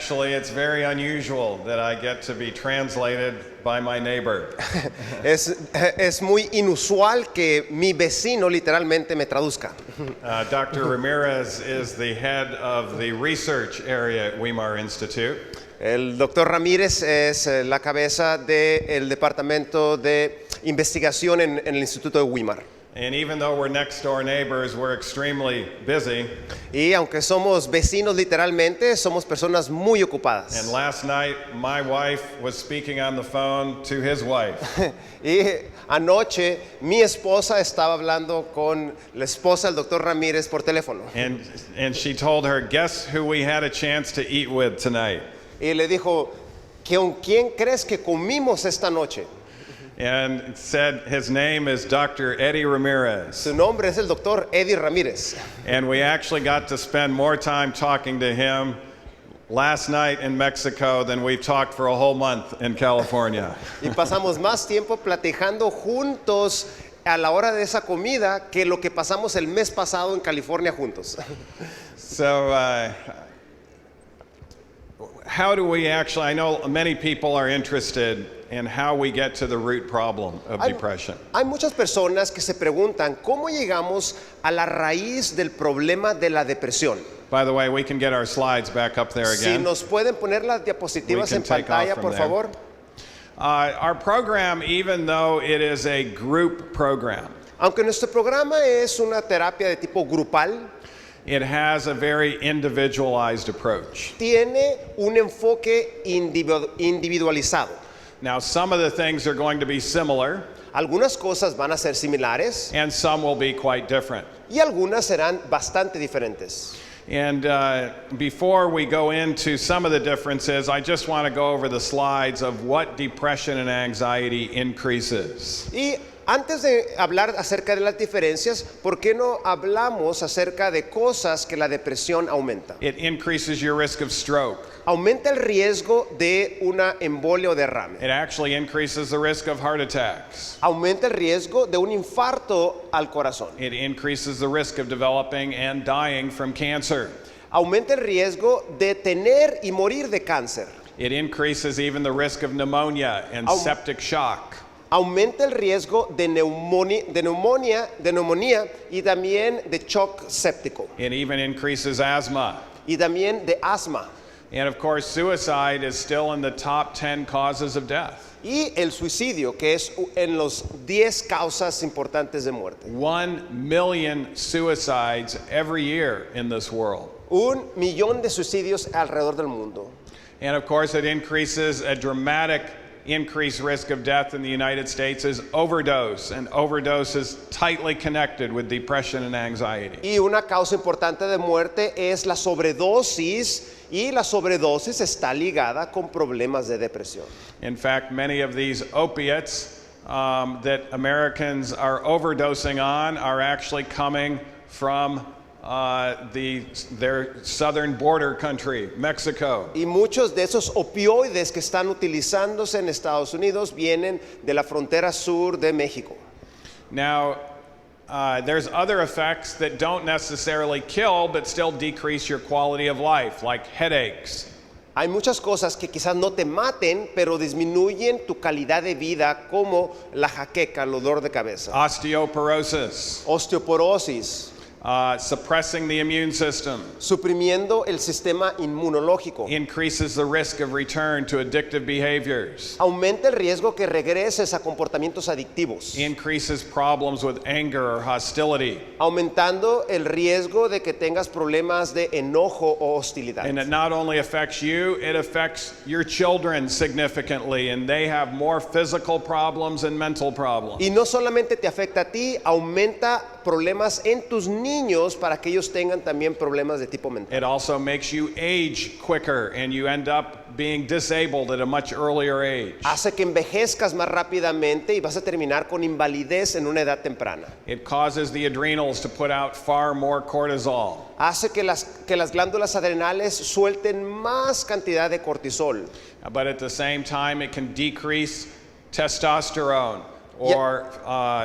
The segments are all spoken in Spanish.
actually, it's very unusual that I get to be translated by my neighbor. Es muy inusual que mi vecino literalmente me traduzca. Dr. Ramirez is the head of the research area at Weimar Institute. El doctor Ramírez es la cabeza del departamento de investigación en el Instituto de Weimar. And even though we're next door neighbors, we're extremely busy. Y aunque somos vecinos literalmente, somos personas muy ocupadas. And last night, my wife was speaking on the phone to his wife. Y anoche mi esposa estaba hablando con la esposa del doctor Ramírez por teléfono. And she told her, guess who we had a chance to eat with tonight? Y le dijo, ¿con quién crees que comimos esta noche? And said his name is Dr. Eddie Ramirez. Su nombre es el doctor Eddie Ramírez. And we actually got to spend more time talking to him last night in Mexico than we've talked for a whole month in California. Y pasamos más tiempo platicando juntos a la hora de esa comida que lo que pasamos el mes pasado en California juntos. So, how do we actually, I know many people are interested in how we get to the root problem of depression. Hay muchas personas que se preguntan cómo llegamos a la raíz del problema de la depresión. By the way, we can get our slides back up there Si again. nos pueden poner las diapositivas en pantalla, por favor. Our program, even though it is a group program, Aunque nuestro programa es una terapia de tipo grupal, it has a very individualized approach. tiene un enfoque individualizado. Now, some of the things are going to be similar, Algunas cosas van a ser similares and some will be quite different. y algunas serán bastante diferentes. And before we go into some of the differences, I just want to go over the slides of what depression and anxiety increases. Y antes de hablar acerca de las diferencias, ¿por qué no hablamos acerca de cosas que la depresión aumenta? It increases your risk of stroke. Aumenta el riesgo de una embolia o derrame. It actually increases the risk of heart attacks. Aumenta el riesgo de un infarto al corazón. It increases the risk of developing and dying from cancer. Aumenta el riesgo de tener y morir de cáncer. It increases even the risk of pneumonia and septic shock. Aumenta el riesgo de neumonía y también de shock séptico. It even increases asthma. Y también de asma. And of course, suicide is still in the top 10 causes of death. Y el suicidio, que es en los 10 causas importantes de muerte. 1 million suicides every year in this world. 1 millón de suicidios alrededor del mundo. And of course, it increases a dramatic increased risk of death in the United States is overdose, and overdose is tightly connected with depression and anxiety. Y una causa importante de muerte es la sobredosis, y la sobredosis está ligada con problemas de depresión. In fact, many of these opiates that Americans are overdosing on are actually coming from their southern border country, Mexico. Y muchos de esos opioides que están utilizándose en Estados Unidos vienen de la frontera sur de México. Now, there's other effects that don't necessarily kill but still decrease your quality of life, like headaches. Hay muchas cosas que quizás no te maten, pero disminuyen tu calidad de vida, como la jaqueca, el dolor de cabeza, Osteoporosis, osteoporosis, suppressing the immune system, suprimiendo el sistema inmunológico. increases the risk of return to addictive behaviors, Aumenta el riesgo que regreses a comportamientos adictivos, increases problems with anger or hostility, aumentando el riesgo de que tengas problemas de enojo o hostilidad. and it not only affects you, it affects your children significantly, and they have more physical problems and mental problems. Y no solamente te afecta a ti, aumenta problemas en tus niños para que ellos tengan también problemas de tipo mental. It also makes you age quicker, and you end up being disabled at a much earlier age. Hace que envejezcas más rápidamente y vas a terminar con invalidez en una edad temprana. It causes the adrenals to put out far more cortisol. Hace que las glándulas adrenales suelten más cantidad de cortisol. But at the same time, it can decrease testosterone, or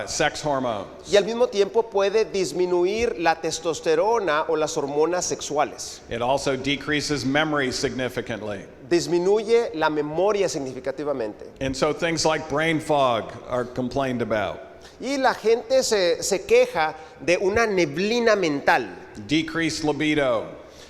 sex hormones. Y al mismo tiempo puede disminuir la testosterona o las hormonas sexuales. It also decreases memory significantly. Disminuye la memoria significativamente. And so things like brain fog are complained about. Y la gente se queja de una neblina mental Decreased libido,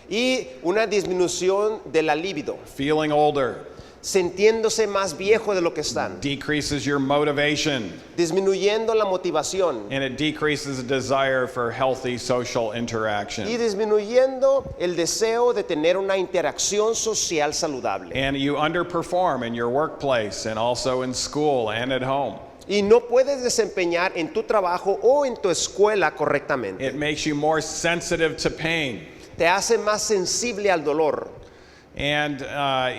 y una disminución de la libido, feeling older, sintiéndose más viejo de lo que están, decreases your motivation, disminuyendo la motivación and it decreases the desire for healthy social y interaction. disminuyendo el deseo de tener una interacción social saludable. And you underperform in your workplace and also in school and at home. Y no puedes desempeñar en tu trabajo o en tu escuela correctamente. It makes you more sensitive to pain, Te hace más sensible al dolor. and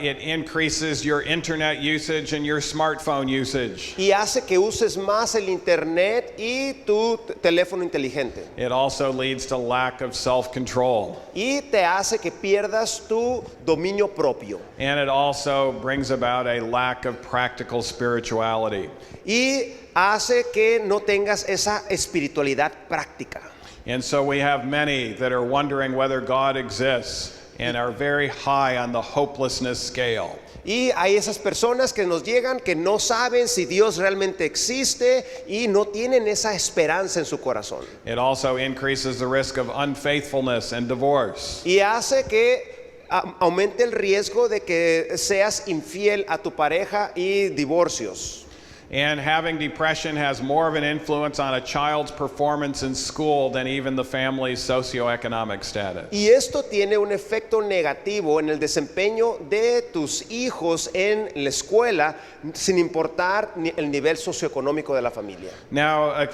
it increases your internet usage and your smartphone usage. Y hace que uses más el internet y tu teléfono inteligente. It also leads to lack of self-control, Y te hace que pierdas tu dominio propio. and it also brings about a lack of practical spirituality. Y hace que no tengas esa espiritualidad práctica. And so we have many that are wondering whether God exists and are very high on the hopelessness scale. Y hay esas personas que nos llegan que no saben si Dios realmente existe y no tienen esa esperanza en su corazón. It also increases the risk of unfaithfulness and divorce. Y hace que aumente el riesgo de que seas infiel a tu pareja y divorcios. And having depression has more of an influence on a child's performance in school than even the family's socioeconomic status. Y esto tiene un efecto negativo en el desempeño de tus hijos en la escuela, sin importar el nivel socioeconómico de la familia. Now,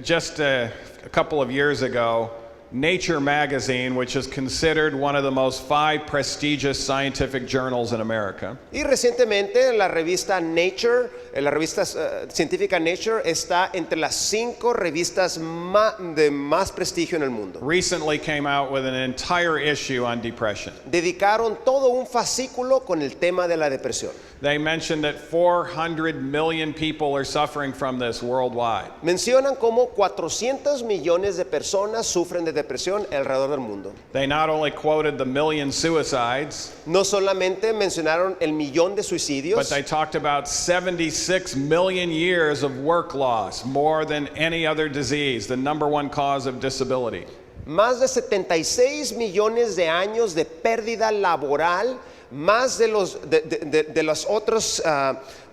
just a couple of years ago, Nature magazine, which is considered one of the most 5 prestigious scientific journals in America, Y recientemente la revista Nature, la revista científica Nature, está entre las 5 revistas de más prestigio en el mundo. recently came out with an entire issue on depression. Dedicaron todo un fascículo con el tema de la depresión. They mentioned that 400 million people are suffering from this worldwide. Mencionan cómo 400 millones de personas sufren de depresión alrededor del mundo. They not only quoted the million suicides, No solamente mencionaron el millón de but suicidios, they talked about 76 million years of work loss, more than any other disease, the number one cause of disability. más de 76 millones de años de pérdida laboral, más de los otros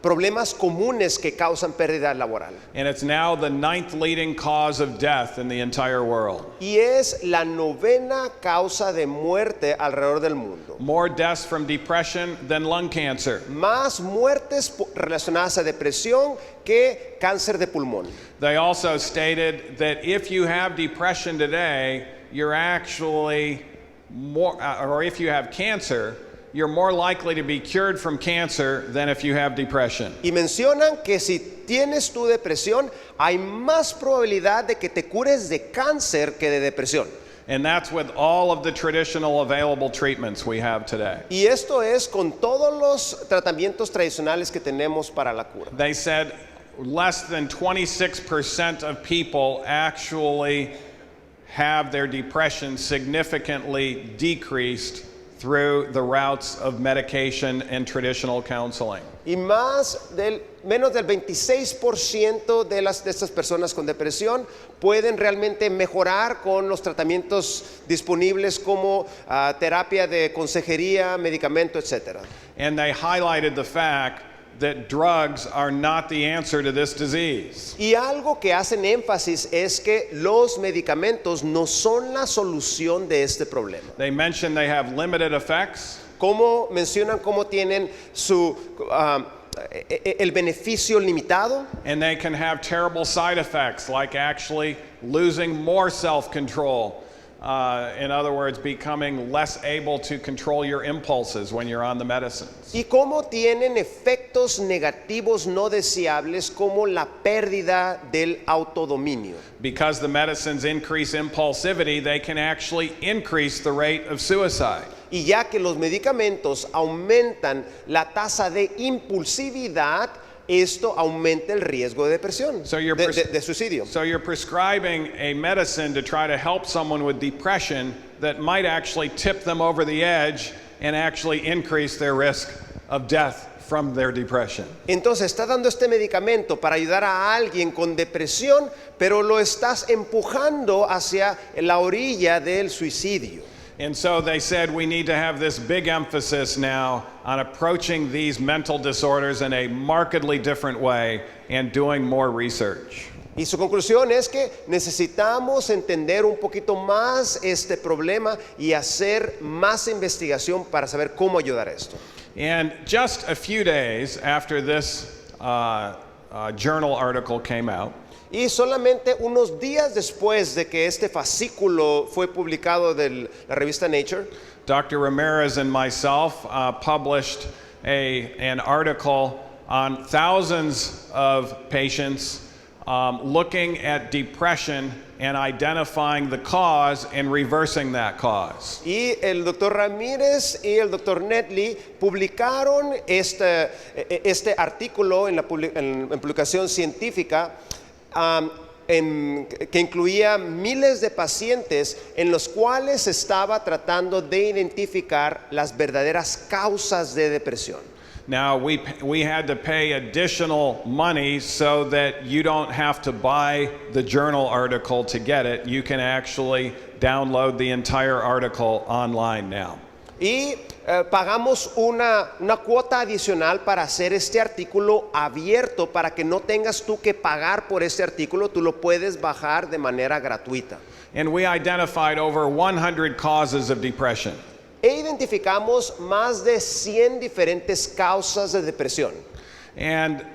problemas comunes que causan pérdida laboral. And it's now the 9th leading cause of death in the entire world. Y es la 9ª causa de muerte alrededor del mundo. More deaths from depression than lung cancer. Más muertes relacionadas a depresión que cáncer de pulmón. They also stated that if you have depression today, you're actually more, or if you have cancer, you're more likely to be cured from cancer than if you have depression. Y mencionan que si tienes tu depresión, hay más probabilidad de que te cures de cáncer que de depresión. And that's with all of the traditional available treatments we have today. Y esto es con todos los tratamientos tradicionales que tenemos para la cura. They said less than 26% of people actually have their depression significantly decreased through the routes of medication and traditional counseling. Y menos del 26% de estas personas con depresión pueden realmente mejorar con los tratamientos disponibles como terapia de consejería, medicamento, etc. And they highlighted the fact that drugs are not the answer to this disease. Y algo que hacen énfasis es que los medicamentos no son la solución de este problema. They mentioned they have limited effects, Como mencionan cómo tienen el beneficio limitado, and they can have terrible side effects like actually losing more self-control. In other words, becoming less able to control your impulses when you're on the medicines. y cómo tienen efectos negativos no deseables como la pérdida del autodominio. Because the medicines increase impulsivity, they can actually increase the rate of suicide. Y ya que los medicamentos aumentan la tasa de impulsividad, esto aumenta el riesgo de depresión, So you're de suicidio. So you're prescribing a medicine to try to help someone with depression that might actually tip them over the edge and actually increase their risk of death from their depression. Entonces está dando este medicamento para ayudar a alguien con depresión, pero lo estás empujando hacia la orilla del suicidio. And so they said we need to have this big emphasis now on approaching these mental disorders in a markedly different way and doing more research. Y su conclusión es que necesitamos entender un poquito más este problema y hacer más investigación para saber cómo ayudar a esto. And just a few days after this journal article came out, Y solamente unos días después de que este fascículo fue publicado de la revista Nature, Dr. Ramirez and myself published an article on thousands of patients looking at depression and identifying the cause and reversing that cause. y el doctor Ramírez y el doctor Netley publicaron este artículo en publicación científica que incluía miles de pacientes en los cuales se estaba tratando de identificar las verdaderas causas de depresión. Now, we had to pay additional money so that you don't have to buy the journal article to get it. You can actually download the entire article online now. Y pagamos una cuota adicional para hacer este artículo abierto para que no tengas tú que pagar por este artículo, tú lo puedes bajar de manera gratuita. And we identified over 100 causes of depression. Identificamos más de 100 diferentes causas de depresión. And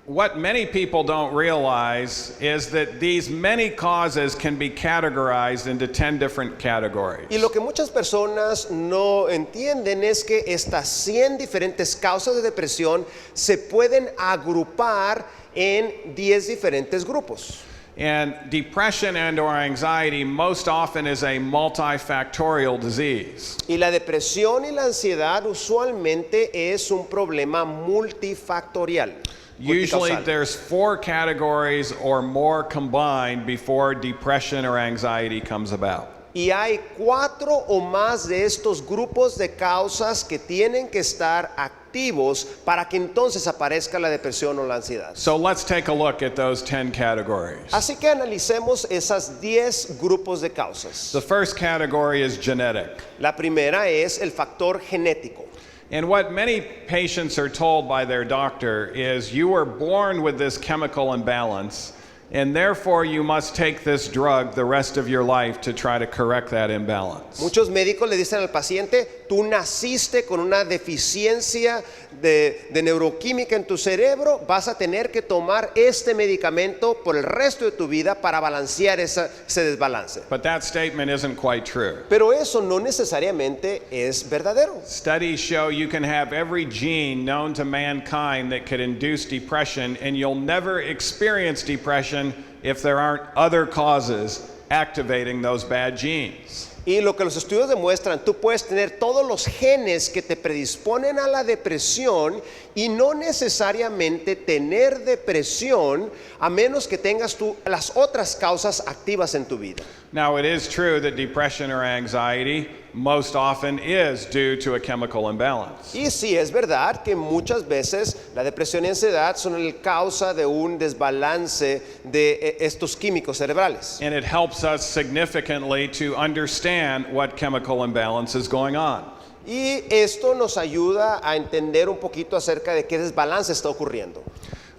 what many people don't realize is that these many causes can be categorized into 10 different categories. Y lo que muchas personas no entienden es que estas 100 diferentes causas de depresión se pueden agrupar en 10 diferentes grupos. And depression and or anxiety most often is a multifactorial disease. Y la depresión y la ansiedad usualmente es un problema multifactorial. Usually multicausal. there's 4 categories or more combined before depression or anxiety comes about. Y hay 4 o más de estos grupos de causas que tienen que estar activos para que entonces aparezca la depresión o la ansiedad. So let's take a look at those 10 categories. Así que analicemos esas 10 grupos de causas. The first category is genetic. La primera es el factor genético. And what many patients are told by their doctor is you were born with this chemical imbalance, and therefore you must take this drug the rest of your life to try to correct that imbalance. Muchos médicos le dicen al paciente, tú naciste con una deficiencia de neuroquímica en tu cerebro, vas a tener que tomar este medicamento por el resto de tu vida para balancear ese desbalance. But that statement isn't quite true. Pero eso no necesariamente es verdadero. Studies show you can have every gene known to mankind that could induce depression, and you'll never experience depression if there aren't other causes activating those bad genes. Y lo que los estudios demuestran, tú puedes tener todos los genes que te predisponen a la depresión y no necesariamente tener depresión a menos que tengas tú las otras causas activas en tu vida. Now, it is true that depression or anxiety most often is due to a chemical imbalance. Y sí, es verdad que muchas veces la depresión y ansiedad son la causa de un desbalance de estos químicos cerebrales. And it helps us significantly to understand what chemical imbalance is going on. Y esto nos ayuda a entender un poquito acerca de qué desbalance está ocurriendo.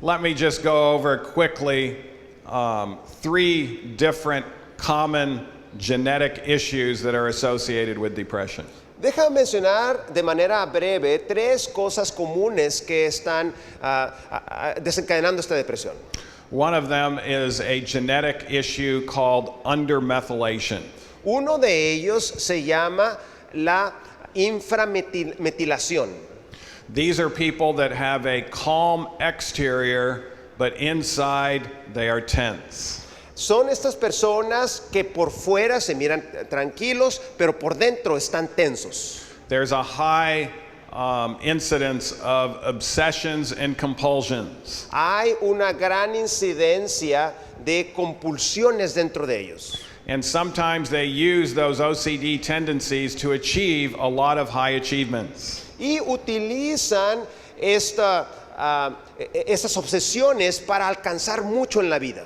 Let me just go over quickly 3 different common genetic issues that are associated with depression. Deja mencionar de manera breve 3 cosas comunes que están desencadenando esta depresión. One of them is a genetic issue called undermethylation. Uno de ellos se llama la inframetilación. These are people that have a calm exterior, but inside they are tense. Son estas personas que por fuera se miran tranquilos, pero por dentro están tensos. There's a high incidence of obsessions and compulsions. Hay una gran incidencia de compulsiones dentro de ellos. And sometimes they use those OCD tendencies to achieve a lot of high achievements. Y utilizan estas obsesiones para alcanzar mucho en la vida.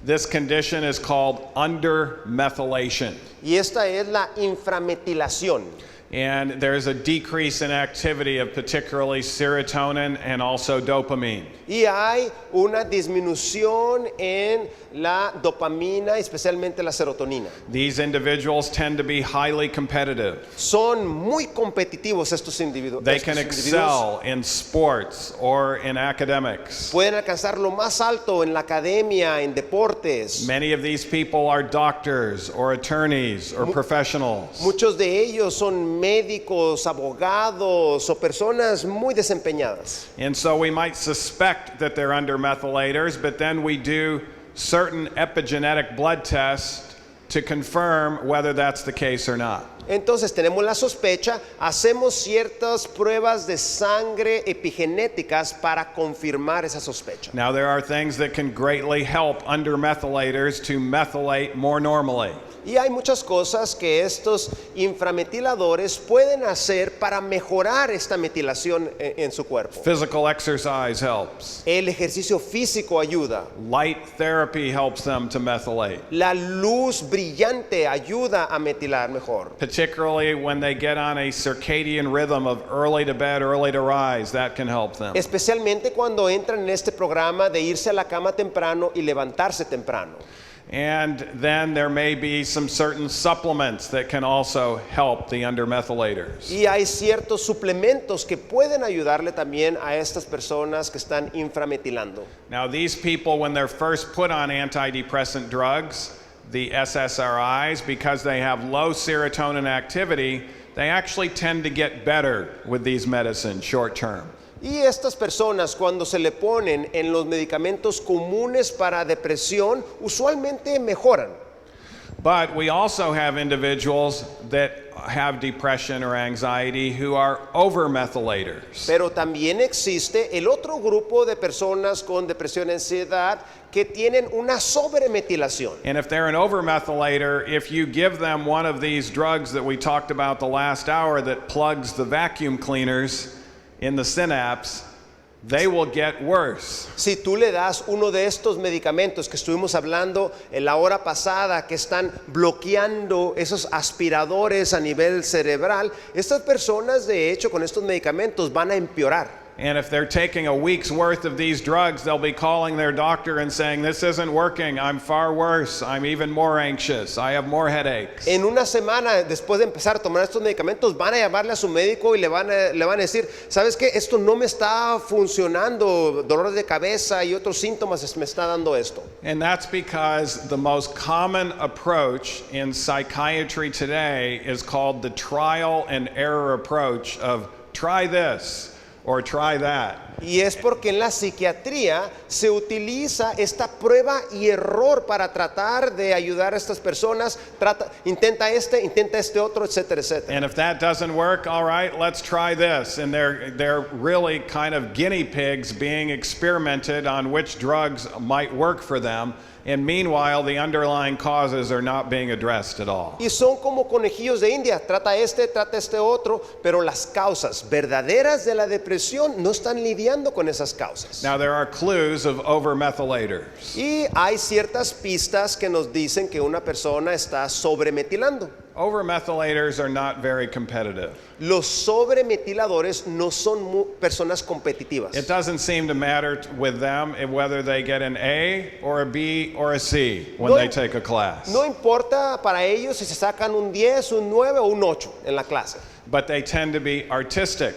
This condition is called undermethylation. Y esta es la inframetilación. And there's a decrease in activity of particularly serotonin and also dopamine. Y hay una disminución en la dopamina, especialmente la serotonina. These individuals tend to be highly competitive. Son muy competitivos estos individuos. They can excel in sports or in academics. Pueden alcanzar lo más alto en la academia, en deportes. Many of these people are doctors or attorneys or professionals. Muchos de ellos son médicos, abogados o personas muy desempeñadas. And so we might suspect that they're undermethylators, but then we do certain epigenetic blood tests to confirm whether that's the case or not. Entonces tenemos la sospecha, hacemos ciertas pruebas de sangre epigenéticas para confirmar esa sospecha. Now there are things that can greatly help undermethylators to methylate more normally. Y hay muchas cosas que estos inframetiladores pueden hacer para mejorar esta metilación en su cuerpo. Physical exercise helps. El ejercicio físico ayuda. Light therapy helps them to methylate, La luz brillante ayuda a metilar mejor. particularly when they get on a circadian rhythm of early to bed, early to rise. That can help them. Especialmente cuando entran en este programa de irse a la cama temprano y levantarse temprano. And then there may be some certain supplements that can also help the undermethylators. Y hay ciertos suplementos que pueden ayudarle también a estas personas que están inframetilando. Now, these people, when they're first put on antidepressant drugs, the SSRIs, because they have low serotonin activity, they actually tend to get better with these medicines short term. Y estas personas cuando se le ponen en los medicamentos comunes para depresión, usualmente mejoran. But we also have individuals that have depression or anxiety who are overmethylators. Pero también existe el otro grupo de personas con depresión y ansiedad que tienen una sobremetilación. And if they're an overmethylator, if you give them one of these drugs that we talked about the last hour that plugs the vacuum cleaners in the synapse, they will get worse. Si tú le das uno de estos medicamentos que estuvimos hablando en la hora pasada, que están bloqueando esos aspiradores a nivel cerebral, estas personas de hecho con estos medicamentos van a empeorar. And if they're taking a week's worth of these drugs, they'll be calling their doctor and saying, this isn't working, I'm far worse, I'm even more anxious, I have more headaches. En una semana después de empezar a tomar estos medicamentos van a llamarle a su médico y le van a decir, ¿sabes qué? Esto no me está funcionando, dolores de cabeza y otros síntomas me está dando esto. And that's because the most common approach in psychiatry today is called the trial and error approach of try this or try that. Y es porque en la psiquiatría se utiliza esta prueba y error para tratar de ayudar a estas personas. Intenta este otro, etcétera, etcétera. And if that doesn't work, all right, let's try this. And they're really kind of guinea pigs being experimented on which drugs might work for them. And meanwhile, the underlying causes are not being addressed at all. Y son como conejillos de India. Trata este otro, pero las causas verdaderas de la depresión no están lidiando con esas causas. Now, there are clues of overmethylators. Y hay ciertas pistas que nos dicen que una persona está sobremetilando. Overmethylators are not very competitive. Los sobremetiladores no son personas competitivas. It doesn't seem to matter with them whether they get an A or a B or a C when No, they take a class. No importa para ellos si se sacan un 10, un 9 o un 8 en la clase. But they tend to be artistic.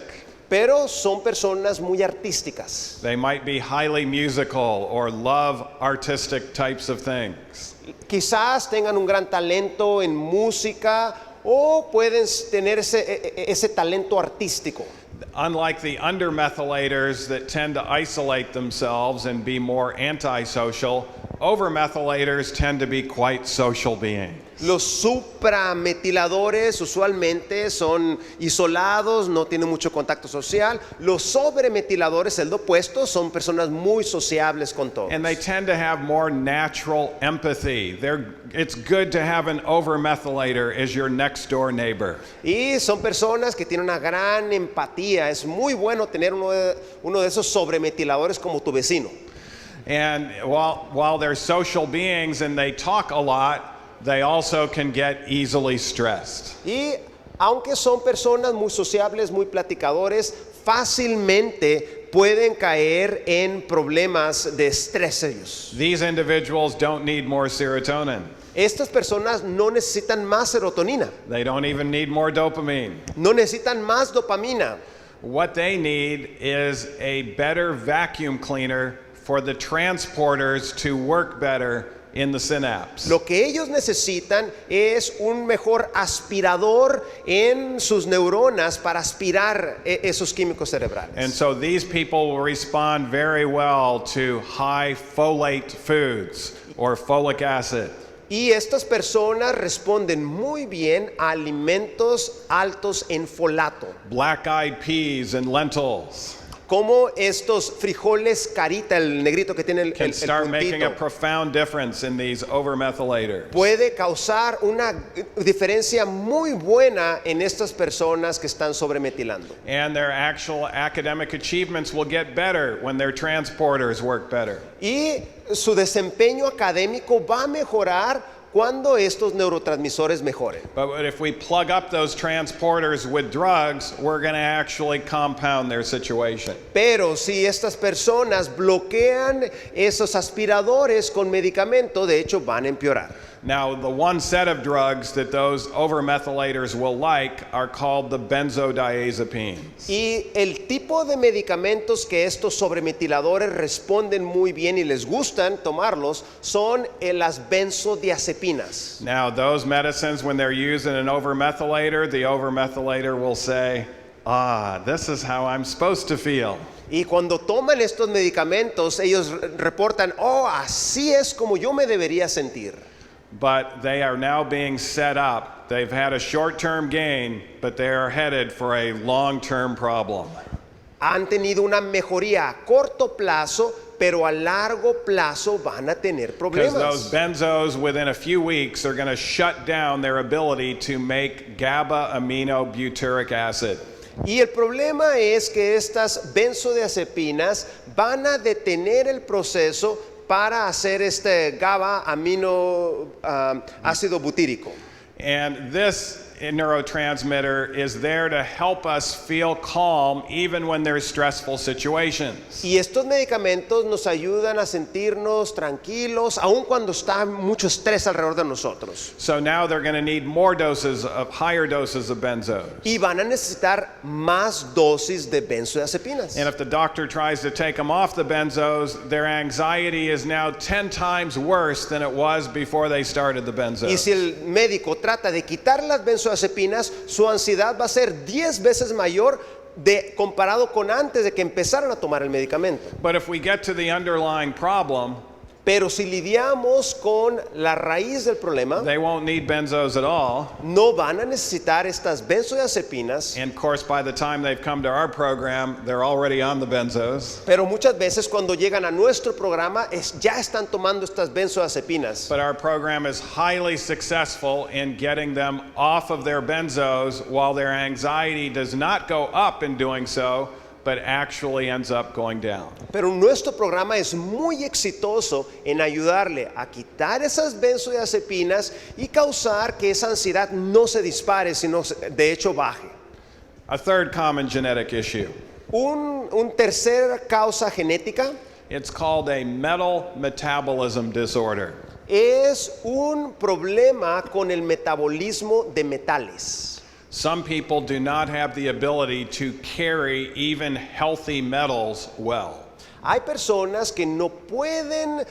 Pero son personas muy artísticas. They might be highly musical or love artistic types of things. Quizás tengan un gran talento en música o pueden tener ese talento artístico. Unlike the undermethylators that tend to isolate themselves and be more antisocial, Overmethylators tend to be quite social beings. Los suprametiladores usualmente son isolados, no tienen mucho contacto social. Los sobremetiladores, el opuesto, son personas muy sociables con todos. And they tend to have more natural empathy. It's good to have an overmethylator as your next door neighbor. Y son personas que tienen una gran empatía. Es muy bueno tener uno de esos sobremetiladores como tu vecino. And while they're social beings and they talk a lot, they also can get easily stressed. Y aunque son personas muy sociables, muy platicadores, fácilmente pueden caer en problemas de estrés ellos. These individuals don't need more serotonin. Estas personas no necesitan más serotonina, They don't even need more dopamine. no necesitan más dopamina. What they need is a better vacuum cleaner for the transporters to work better in the synapse. Lo que ellos necesitan es un mejor aspirador en sus neuronas para aspirar esos químicos cerebrales. And so these people will respond very well to high folate foods or folic acid. Y estas personas responden muy bien a alimentos altos en folato, Black-eyed peas and lentils como estos frijoles carita, el negrito que tiene el can start making a puntito. profound difference in these overmethylators. Puede causar una diferencia muy buena en estas personas que están sobremetilando. And their actual academic achievements will get better when their transporters work better. Y su desempeño académico va a mejorar cuando estos neurotransmisores mejoren. But if we plug up those transporters with drugs, we're going to actually compound their situation. Pero si estas personas bloquean esos aspiradores con medicamento, de hecho van a empeorar. Now, the one set of drugs that those overmethylators will like are called the benzodiazepines. Y el tipo de medicamentos que estos sobremetiladores responden muy bien y les gustan tomarlos son las benzodiazepinas. Now, those medicines, when they're used in an overmethylator, the overmethylator will say, this is how I'm supposed to feel. Y cuando toman estos medicamentos, ellos reportan, así es como yo me debería sentir. But they are now being set up. They've had a short-term gain, but they are headed for a long-term problem. Han tenido una mejoría a corto plazo, pero a largo plazo van a tener Because those problemas. benzos within a few weeks are going to shut down their ability to make GABA aminobutyric acid. Y el problema es que estas benzodiazepinas van a detener el proceso para hacer este GABA ácido butírico. And this neurotransmitter is there to help us feel calm even when there's stressful situations. Y estos medicamentos nos ayudan a sentirnos tranquilos, aun cuando está mucho estrés alrededor de nosotros. So now they're going to need more doses of higher doses of benzos. Y van a necesitar más dosis de benzodiazepinas. And if the doctor tries to take them off the benzos, their anxiety is now 10 times worse than it was before they started the benzos. Y si el médico trata de quitar las benzodiazepinas, su ansiedad va a ser 10 veces mayor comparado con antes de que empezaran a tomar el medicamento. But if we get to the underlying problem, Pero si lidiamos con la raíz del problema, they won't need benzos at all. no van a necesitar estas benzodiazepinas. And of course, by the time they've come to our program, they're already on the benzos. Pero muchas veces cuando llegan a nuestro programa ya están tomando estas benzodiazepinas. But our program is highly successful in getting them off of their benzos while their anxiety does not go up in doing so, but actually ends up going down. Pero nuestro programa es muy exitoso en ayudarle a quitar esas benzodiazepinas y causar que esa ansiedad no se dispare, sino de hecho baje. A third common genetic issue. Un tercer causa genética It's called a metal metabolism disorder. es un problema con el metabolismo de metales. Some people do not have the ability to carry even healthy metals well. Hay personas que no pueden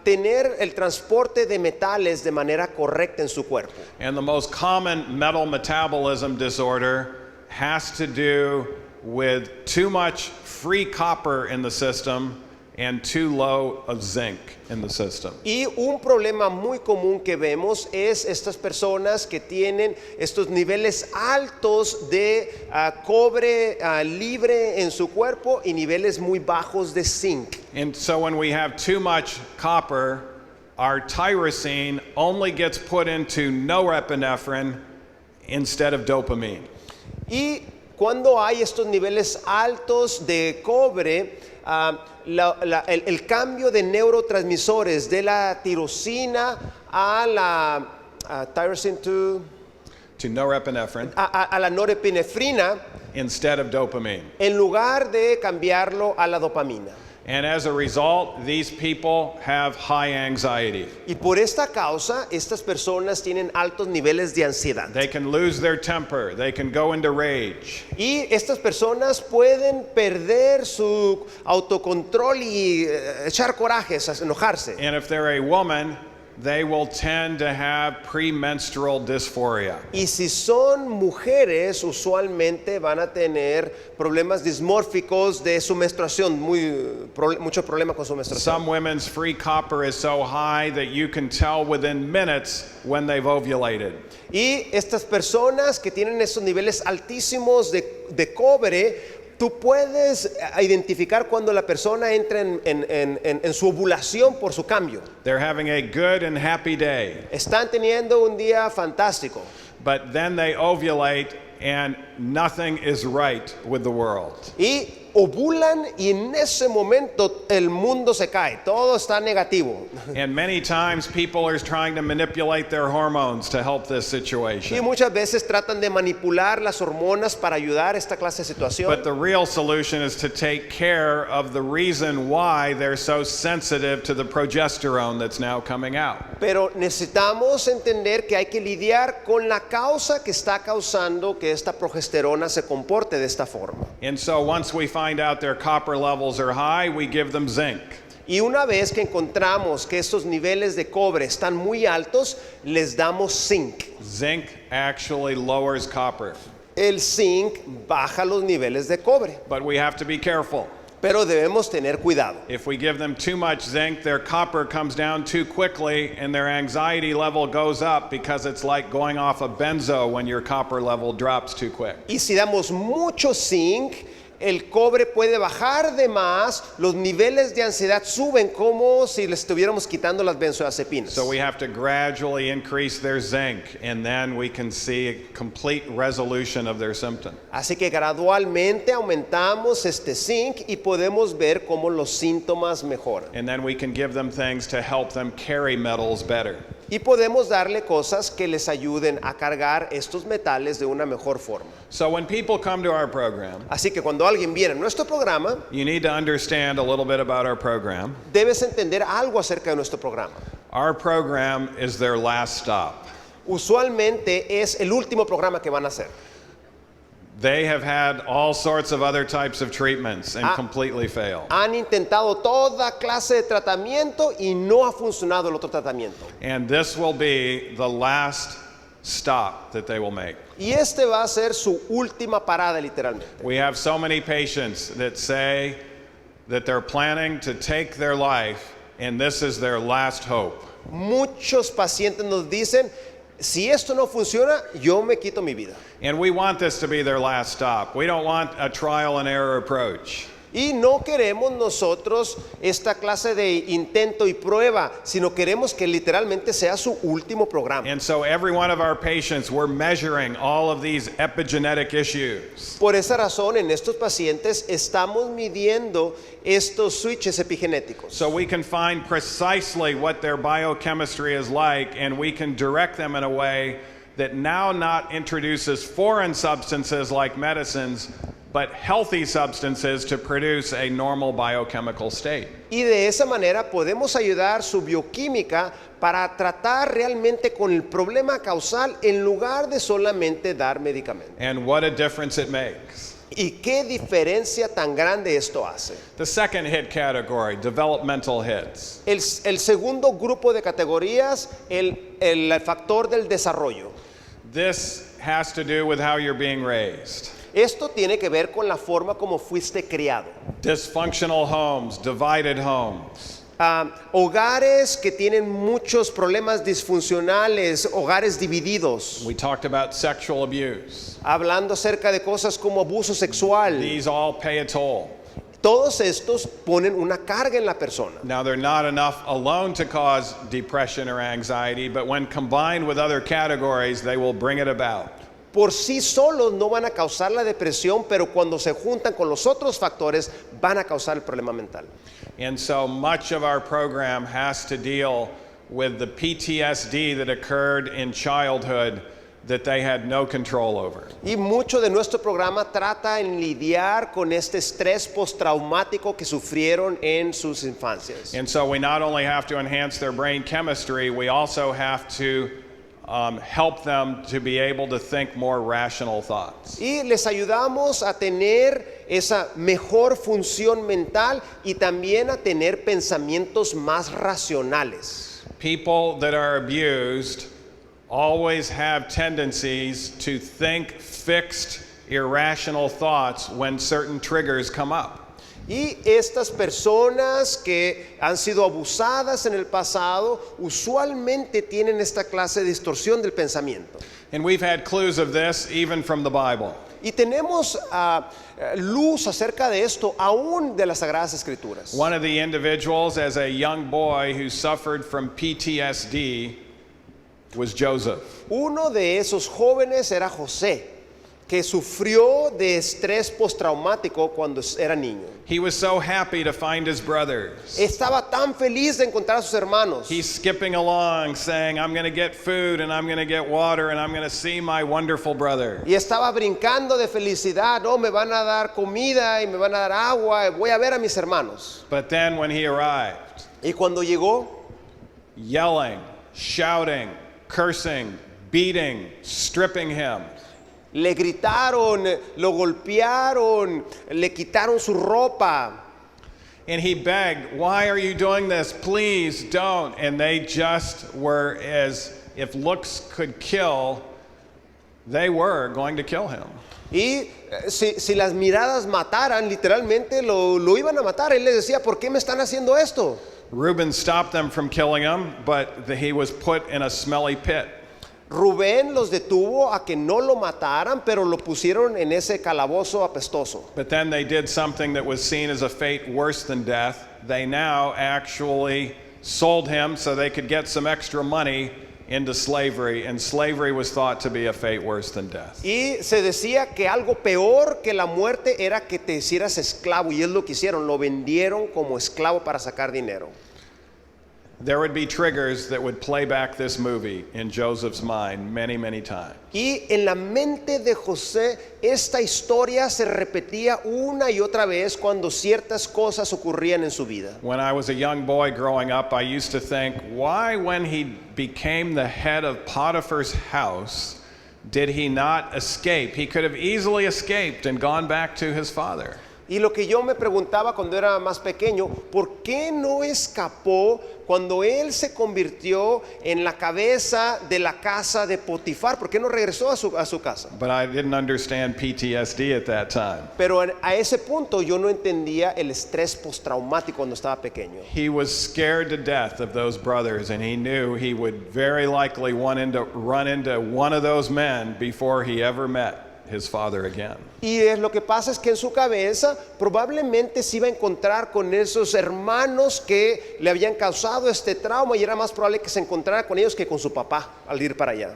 tener el transporte de metales de manera correcta en su cuerpo. And the most common metal metabolism disorder has to do with too much free copper in the system and too low of zinc in the system. Y un problema muy común que vemos es estas personas que tienen estos niveles altos de cobre libre en su cuerpo y niveles muy bajos de zinc. And so when we have too much copper, our tyrosine only gets put into norepinephrine instead of dopamine. Y cuando hay estos niveles altos de cobre, el cambio de neurotransmisores de la tirosina a la tyrosine To norepinephrine a la norepinefrina, instead of dopamine. en lugar de cambiarlo a la dopamina. And as a result, these people have high anxiety. Y por esta causa, estas personas tienen altos niveles de ansiedad. They can lose their temper, they can go into rage. Y estas personas pueden perder su autocontrol y echar corajes, enojarse. And if they're a woman, they will tend to have premenstrual dysphoria. Y si son mujeres, usualmente van a tener problemas dismórficos de su menstruación, mucho problema con su menstruación. Some women's free copper is so high that you can tell within minutes when they've ovulated. Y estas personas que tienen esos niveles altísimos de cobre, tú puedes identificar cuando la persona entra en su ovulación por su cambio. They're having a good and happy day, Están teniendo un día fantástico. but then they ovulate and nothing is right with the world. Y ovulan y en ese momento el mundo se cae, todo está negativo. And many times people are trying to manipulate their hormones to help this Y situation. muchas veces tratan de manipular las hormonas para ayudar a esta clase de But situación. the real solution is to take care of the reason why they're so sensitive to the progesterone that's now coming out. Pero necesitamos entender que hay que lidiar con la causa que está causando que esta progesterona se comporte de esta forma. And so once we find out their copper levels are high, we give them zinc. Y una vez que encontramos que estos niveles de cobre están muy altos, les damos zinc. Zinc actually lowers copper, El zinc baja los niveles de cobre, but we have to be careful. pero debemos tener cuidado. If we give them too much zinc, their copper comes down too quickly and their anxiety level goes up because it's like going off a benzo when your copper level drops too quick. Y si damos mucho zinc, el cobre puede bajar de más, los niveles de ansiedad suben como si le estuviéramos quitando las benzodiazepinas. So we have to gradually increase their zinc and then we can see a complete resolution of their symptom. Así que gradualmente aumentamos este zinc y podemos ver cómo los síntomas mejoran. And then we can give them things to help them carry metals better. Y podemos darle cosas que les ayuden a cargar estos metales de una mejor forma. So when people come to our program, Así que cuando alguien viene a nuestro programa, you need to understand a little bit about our program. debes entender algo acerca de nuestro programa. Our program is their last stop. Usualmente es el último programa que van a hacer. They have had all sorts of other types of treatments and Ah. completely failed. Han intentado toda clase de tratamiento y no ha funcionado el otro tratamiento. And this will be the last stop that they will make. Y este va a ser su última parada literalmente. We have so many patients that say that they're planning to take their life and this is their last hope. Muchos pacientes nos dicen, si esto no funciona, yo me quito mi vida. And we want this to be their last stop. We don't want a trial and error approach. Y no queremos nosotros esta clase de intento y prueba, sino queremos que literalmente sea su último programa. And so every one of our patients, we're measuring all of these epigenetic issues. Por esa razón, en estos pacientes estamos midiendo estos switches epigenéticos. So we can find precisely what their biochemistry is like and we can direct them in a way that now not introduces foreign substances like medicines, but healthy substances to produce a normal biochemical state. Y de esa manera podemos ayudar su bioquímica para tratar realmente con el problema causal en lugar de solamente dar medicamentos. And what a difference it makes. ¿Y qué diferencia tan grande esto hace? The second hit category, developmental hits. El segundo grupo de categorías, el factor del desarrollo. This has to do with how you're being raised. Esto tiene que ver con la forma como fuiste criado. Dysfunctional homes, divided homes. Hogares que tienen muchos problemas disfuncionales, hogares divididos, We talked about sexual abuse. hablando acerca de cosas como abuso sexual. These all pay a toll. Todos estos ponen una carga en la persona. Now, they're not enough alone to cause depression or anxiety, but when combined with other categories, they will bring it about. Por sí solos no van a causar la depresión, pero cuando se juntan con los otros factores van a causar el problema mental. And so much of our program has to deal with the PTSD that occurred in childhood that they had no control over. Y mucho de nuestro programa trata en lidiar con este estrés postraumático que sufrieron en sus infancias. And so we not only have to enhance their brain chemistry, we also have to help them to be able to think more rational thoughts. Y les ayudamos a tener esa mejor función mental y también a tener pensamientos más racionales. People that are abused always have tendencies to think fixed, irrational thoughts when certain triggers come up. Y estas personas que han sido abusadas en el pasado usualmente tienen esta clase de distorsión del pensamiento. And we've had clues of this even from the Bible. Y tenemos luz acerca de esto aún de las Sagradas Escrituras. One of the individuals as a young boy who suffered from PTSD was Joseph. Uno de esos jóvenes era José, que sufrió de estrés postraumático cuando era niño. He was so happy to find his brothers. Estaba tan feliz de encontrar a sus hermanos. He's skipping along saying, I'm going to get food and I'm going to get water and I'm going to see my wonderful brother. Y estaba brincando de felicidad. No, me van a dar comida y me van a dar agua. Voy a ver a mis hermanos. But then when he arrived, Y cuando llegó, yelling, shouting, cursing, beating, stripping him, le gritaron, lo golpearon, le quitaron su ropa. and he begged, why are you doing this? Please don't. And they just were, as if looks could kill, they were going to kill him. Y si las miradas mataran, literalmente lo iban a matar. Él les decía, ¿por qué me están haciendo esto? Reuben stopped them from killing him, but he was put in a smelly pit. Rubén los detuvo a que no lo mataran, pero lo pusieron en ese calabozo apestoso. But then they did something that was seen as a fate worse than death. They now actually sold him so they could get some extra money into slavery, and slavery was thought to be a fate worse than death. Y se decía que algo peor que la muerte era que te hicieras esclavo, y es lo que hicieron, lo vendieron como esclavo para sacar dinero. There would be triggers that would play back this movie in Joseph's mind many, many times. Y en la mente de José esta historia se repetía una y otra vez cuando ciertas cosas ocurrían en su vida. When I was a young boy growing up, I used to think, why, when he became the head of Potiphar's house, did he not escape? He could have easily escaped and gone back to his father. Y lo que yo me preguntaba cuando era más pequeño, ¿por qué no escapó cuando él se convirtió en la cabeza de la casa de Potifar? ¿Por qué no regresó a su casa? But I didn't understand PTSD at that time. Pero a ese punto yo no entendía el estrés postraumático cuando estaba pequeño. He was scared to death of those brothers, and he knew he would very likely run into one of those men before he ever met his father again. Y lo que pasa es que en su cabeza probablemente se iba a encontrar con esos hermanos que le habían causado este trauma, y era más probable que se encontrara con ellos que con su papá al ir para allá.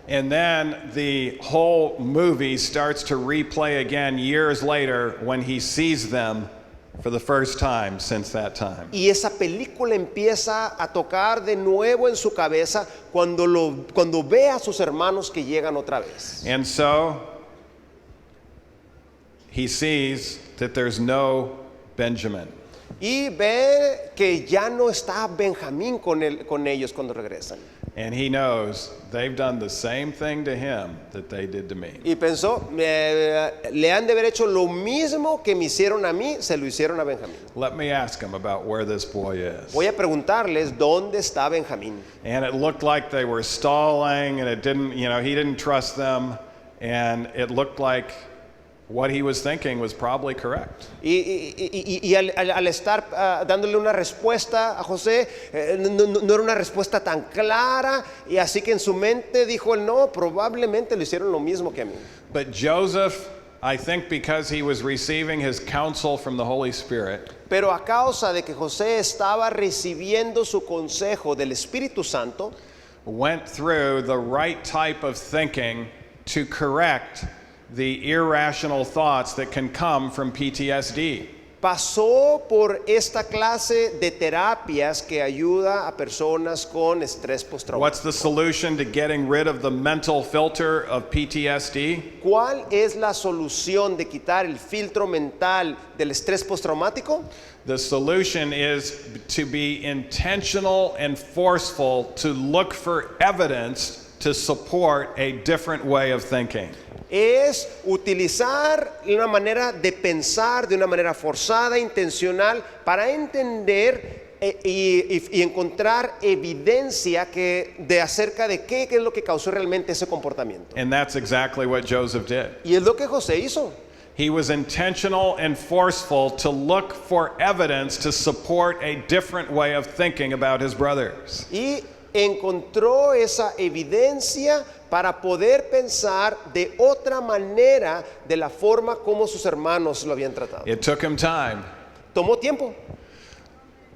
And then the whole movie starts to replay again years later when he sees them for the first time since that time. Y esa película empieza a tocar de nuevo en su cabeza cuando ve a sus hermanos que llegan otra vez. And so he sees that there's no Benjamin. Y ve que ya no está Benjamín con ellos cuando regresan. And he knows they've done the same thing to him that they did to me. Y pensó, le han de haber hecho lo mismo que me hicieron a mí, se lo hicieron a Benjamín. Let me ask him about where this boy is. Voy a preguntarles dónde está Benjamín. And it looked like they were stalling, and it didn't, he didn't trust them, and it looked like what he was thinking was probably correct. Y al estar dándole una respuesta a José, no era una respuesta tan clara, y así que en su mente dijo él, no, probablemente le hicieron lo mismo que a mí. But Joseph, I think because he was receiving his counsel from the Holy Spirit, Pero a causa de que José estaba recibiendo su consejo del Espíritu Santo, went through the right type of thinking to correct the irrational thoughts that can come from PTSD. pasó por esta clase de terapias que ayuda a personas con estrés postraumático. What's the solution to getting rid of the mental filter of PTSD? ¿Cuál es la solución de quitar el filtro mental del estrés postraumático? The solution is to be intentional and forceful to look for evidence to support a different way of thinking. Es utilizar una manera de pensar de una manera forzada, intencional, para entender y encontrar evidencia de acerca de qué es lo que causó realmente ese comportamiento. And that's exactly what Joseph did. Y es lo que José hizo. He was intentional and forceful to look for evidence to support a different way of thinking about his brothers. Y encontró esa evidencia para poder pensar de otra manera de la forma como sus hermanos lo habían tratado. It took him time, Tomó tiempo,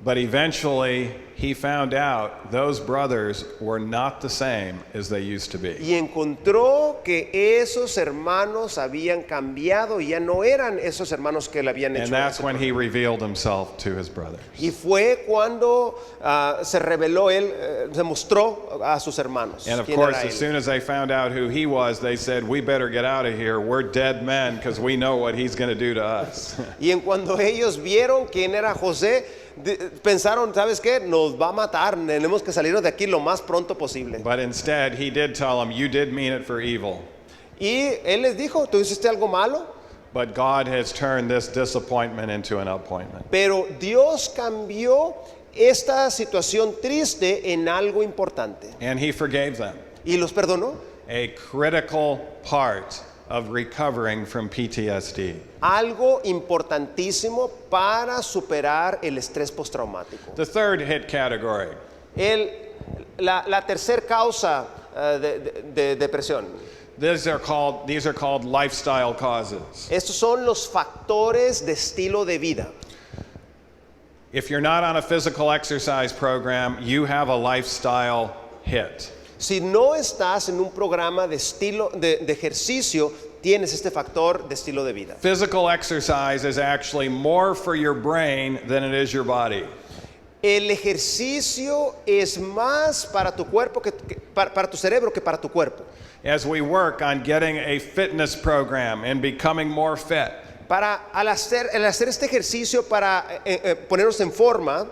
but eventually he found out those brothers were not the same as they used to be. y encontró que esos hermanos habían cambiado y ya no eran esos hermanos que le habían And hecho that's eso. when he revealed himself to his brothers. Y fue cuando se reveló él, se mostró a sus hermanos. And of quién course, era as él. soon as they found out who he was, they said, "We better get out of here. We're dead men because we know what he's going to do to us." Y en cuando ellos vieron quién era José, pensaron, ¿sabes qué? Nos va a matar, tenemos que salirnos de aquí lo más pronto posible. But instead, he did tell them, "You did mean it for evil. Y él les dijo, ¿tú hiciste algo malo? But God has turned this disappointment into an appointment." Pero Dios cambió esta situación triste en algo importante. And he forgave them. Y los perdonó. A critical part of recovering from PTSD. Algo importantísimo para superar el estrés postraumático. The third hit category, La tercera causa de depresión. these are called lifestyle causes. Estos son los factores de estilo de vida. If you're not on a physical exercise program, you have a lifestyle hit. Si no estás en un programa de ejercicio, tienes este factor de estilo de vida. Physical exercise is actually more for your brain than it is your body. El ejercicio es más para tu cuerpo para tu cerebro que para tu cuerpo. As we work on getting a fitness program and becoming more fit, Al hacer este ejercicio para ponernos en forma,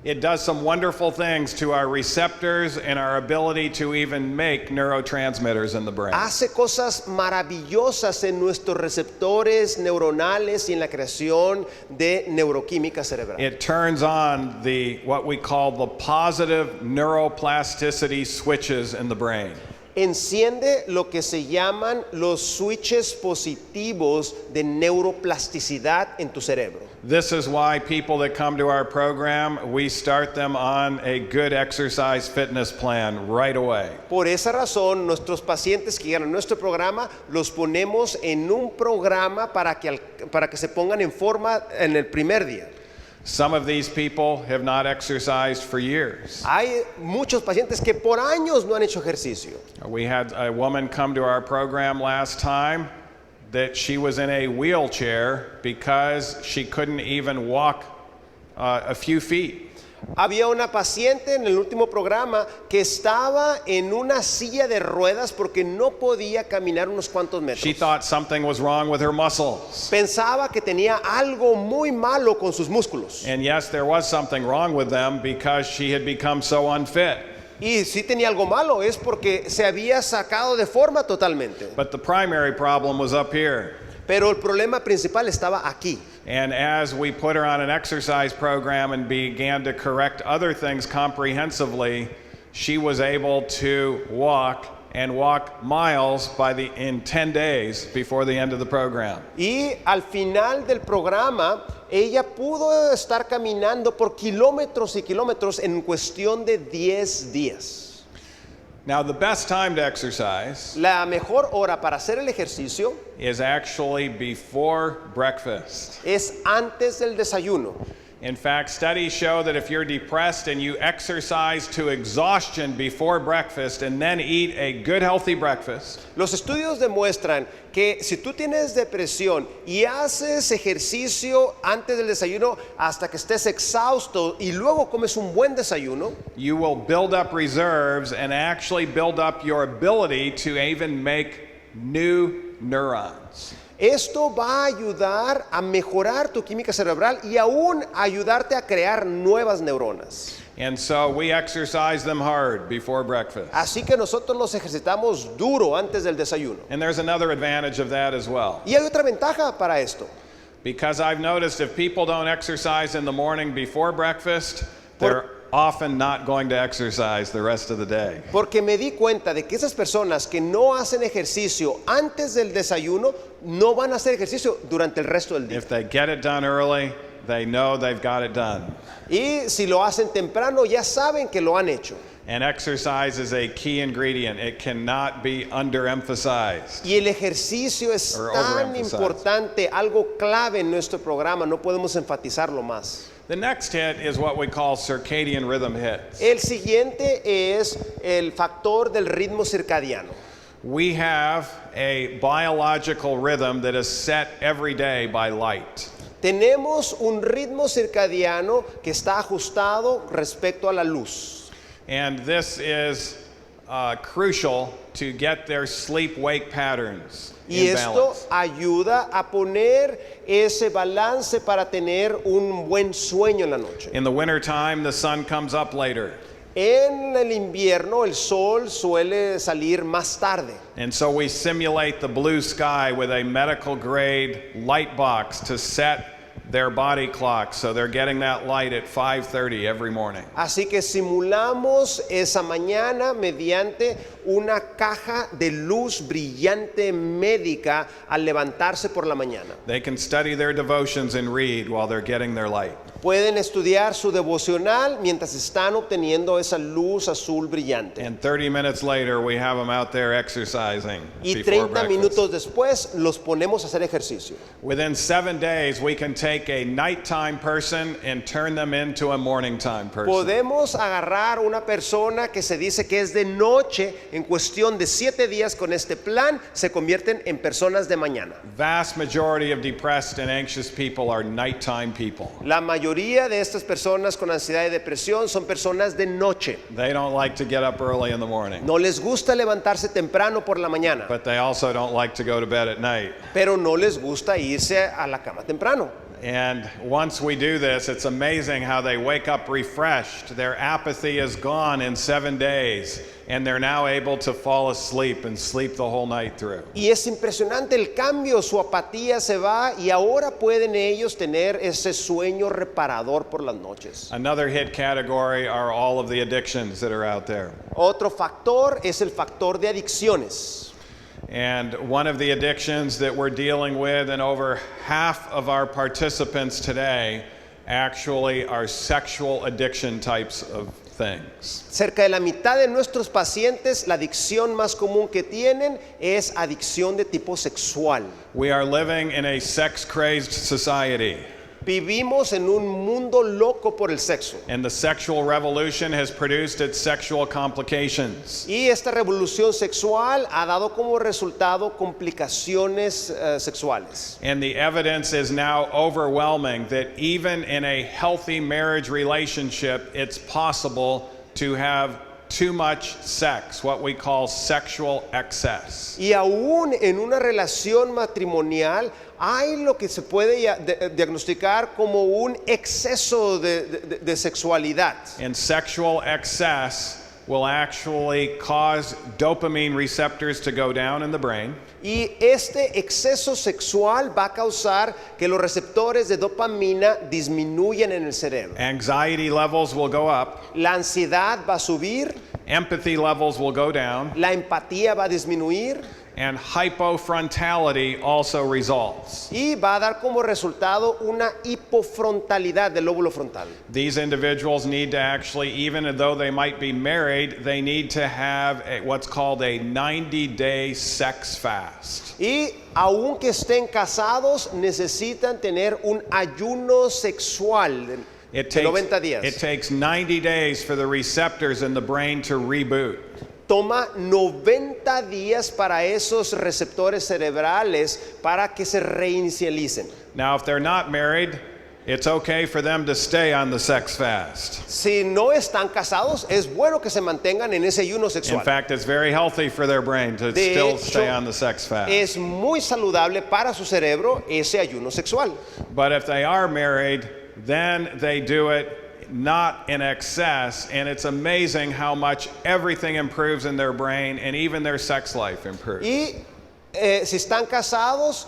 it does some wonderful things to our receptors and our ability to even make neurotransmitters in the brain. hace cosas maravillosas en nuestros receptores neuronales y en la creación de neuroquímica cerebral. It turns on what we call the positive neuroplasticity switches in the brain. Enciende lo que se llaman los switches positivos de neuroplasticidad en tu cerebro. This is why people that come to our program, we start them on a good exercise fitness plan right away. Por esa razón, nuestros pacientes que llegan a nuestro programa, los ponemos en un programa para que se pongan en forma en el primer día. Some of these people have not exercised for years. Hay muchos pacientes que por años no han hecho ejercicio. We had a woman come to our program last time that she was in a wheelchair because she couldn't even walk a few feet. Había una paciente en el último programa que estaba en una silla de ruedas porque no podía caminar unos cuantos metros. She thought something was wrong with her muscles. Pensaba que tenía algo muy malo con sus músculos. And yes, there was something wrong with them because she had become so unfit. Y sí tenía algo malo, es porque se había sacado de forma totalmente. But the primary problem was up here. Pero el problema principal estaba aquí. And as we put her on an exercise program and began to correct other things comprehensively, she was able to walk and walk miles in 10 days before the end of the program. Y al final del programa, ella pudo estar caminando por kilómetros y kilómetros en cuestión de 10 días. Now, the best time to exercise La mejor hora para hacer el ejercicio is actually before breakfast. es antes del desayuno. In fact, studies show that if you're depressed and you exercise to exhaustion before breakfast and then eat a good healthy breakfast, Los estudios demuestran que si tú tienes depresión y haces ejercicio antes del desayuno hasta que estés exhausto y luego comes un buen desayuno, you will build up reserves and actually build up your ability to even make new neurons. esto va a ayudar a mejorar tu química cerebral y aún ayudarte a crear nuevas neuronas. And so we exercise them hard before breakfast. Así que nosotros los ejercitamos duro antes del desayuno. And there's another advantage of that as well. Y hay otra ventaja para esto. Because I've noticed if people don't exercise in the morning before breakfast, they're often not going to exercise the rest of the day. Porque me di cuenta de que esas personas que no hacen ejercicio antes del desayuno no van a hacer ejercicio durante el resto del día. If they get it done early, they know they've got it done. Y si lo hacen temprano ya saben que lo han hecho. And exercise is a key ingredient. It cannot be underemphasized. Y el ejercicio es Or tan overemphasized. importante, algo clave en nuestro programa, no podemos enfatizarlo más. The next hit is what we call circadian rhythm hits. El siguiente es el factor del ritmo circadiano. We have a biological rhythm that is set every day by light. Tenemos un ritmo circadiano que está ajustado respecto a la luz. And this is crucial to get their sleep-wake patterns Y in esto balance. ayuda a poner ese balance para tener un buen sueño en la noche. In the wintertime, the sun comes up later. En el invierno el sol suele salir más tarde. And so we simulate the blue sky with a medical grade light box to set their body clock, so they're getting that light at 5:30 every morning. Así que simulamos esa mañana mediante una caja de luz brillante médica al levantarse por la mañana. They can study their devotions and read while they're getting their light. Pueden estudiar su devocional mientras están obteniendo esa luz azul brillante. And 30 minutes later, we have them out there exercising Y before 30 breakfast. minutos después los ponemos a hacer ejercicio. Within 7 days, we can take a nighttime person and turn them into a morning time person. Podemos agarrar una persona que se dice que es de noche, en cuestión de 7 días con este plan, se convierten en personas de mañana. Vast majority of depressed and anxious people are nighttime people. La mayoría de estas personas con ansiedad y depresión son personas de noche. They don't like to get up early in the morning, No les gusta levantarse temprano por la mañana, but they also don't like to go to bed at night. pero no les gusta irse a la cama temprano. And once we do this, it's amazing how they wake up refreshed. Their apathy is gone in 7 days, and they're now able to fall asleep and sleep the whole night through. Y es impresionante el cambio, su apatía se va y ahora pueden ellos tener ese sueño reparador por las noches. Another hit category are all of the addictions that are out there. Otro factor es el factor de adicciones. And one of the addictions that we're dealing with, and over half of our participants today actually are sexual addiction types of things. Cerca de la mitad de nuestros pacientes, la adicción más común que tienen es adicción de tipo sexual. We are living in a sex-crazed society, Vivimos en un mundo loco por el sexo. and the sexual revolution has produced its sexual complications. Y esta revolución sexual ha dado como resultado complicaciones sexuales. And the evidence is now overwhelming that even in a healthy marriage relationship, it's possible to have too much sex, what we call sexual excess. Y aún en una relación matrimonial hay lo que se puede diagnosticar como un exceso de sexualidad. And sexual excess will actually cause dopamine receptors to go down in the brain. Y este exceso sexual va a causar que los receptores de dopamina disminuyan en el cerebro. Anxiety levels will go up, La ansiedad va a subir empathy levels will go down, la empatía va a disminuir and hypofrontality also results. y va a dar como resultado una hipofrontalidad del lóbulo frontal. These individuals need to actually, even though they might be married, they need to have what's called a 90-day sex fast. Y aunque estén casados, necesitan tener un ayuno sexual de 90 días. It takes 90 days for the receptors in the brain to reboot. Toma 90 días para esos receptores cerebrales para que se reinicialicen. Now, if they're not married, it's okay for them to stay on the sex fast. Si no están casados, es bueno que se mantengan en ese ayuno In sexual. fact, it's very healthy for their brain to De still hecho, stay on the sex fast. Es muy saludable para su cerebro ese ayuno sexual. But if they are married, then they do it not in excess, and it's amazing how much everything improves in their brain and even their sex life improves. Y si están casados,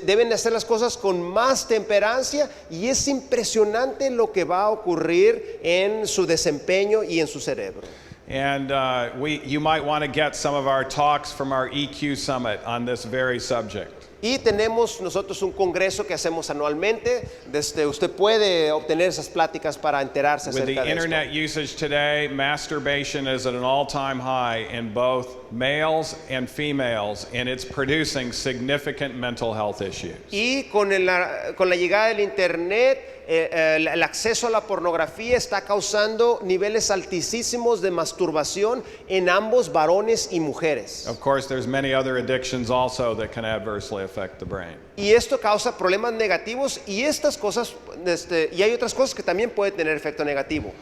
deben hacer las cosas con más temperancia y es impresionante lo que va a ocurrir en su desempeño y en su cerebro. And you might want to get some of our talks from our EQ Summit on this very subject. Y tenemos nosotros un congreso que hacemos anualmente. Usted puede obtener esas pláticas para enterarse With the acerca de esto. internet usage today, masturbation is at an all-time high in both males and females, and it's producing significant mental health issues. Y con la llegada del internet, el acceso a la pornografía está causando niveles altísimos de masturbación en ambos varones y mujeres. Of course, there's many other addictions also that can adversely affect the brain. Y esto causa problemas negativos y estas cosas, y hay otras cosas que también pueden tener efecto negativo.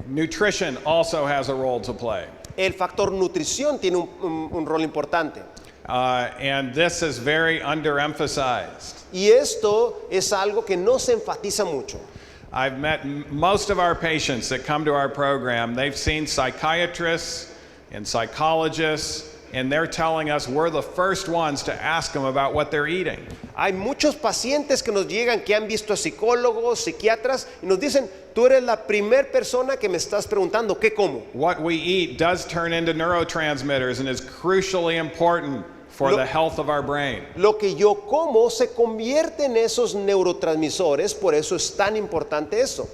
Nutrition also has a role to play. El factor nutrición tiene un rol importante. And this is very underemphasized. Y esto es algo que no se enfatiza mucho. I've met most of our patients that come to our program. They've seen psychiatrists and psychologists, and they're telling us we're the first ones to ask them about what they're eating. Hay muchos pacientes que nos llegan que han visto a psicólogos, psiquiatras y nos dicen, tú eres la primer persona que me estás preguntando qué como. What we eat does turn into neurotransmitters and is crucially important for the health of our brain. Lo que yo como se convierte en esos neurotransmisores, por eso es tan importante eso.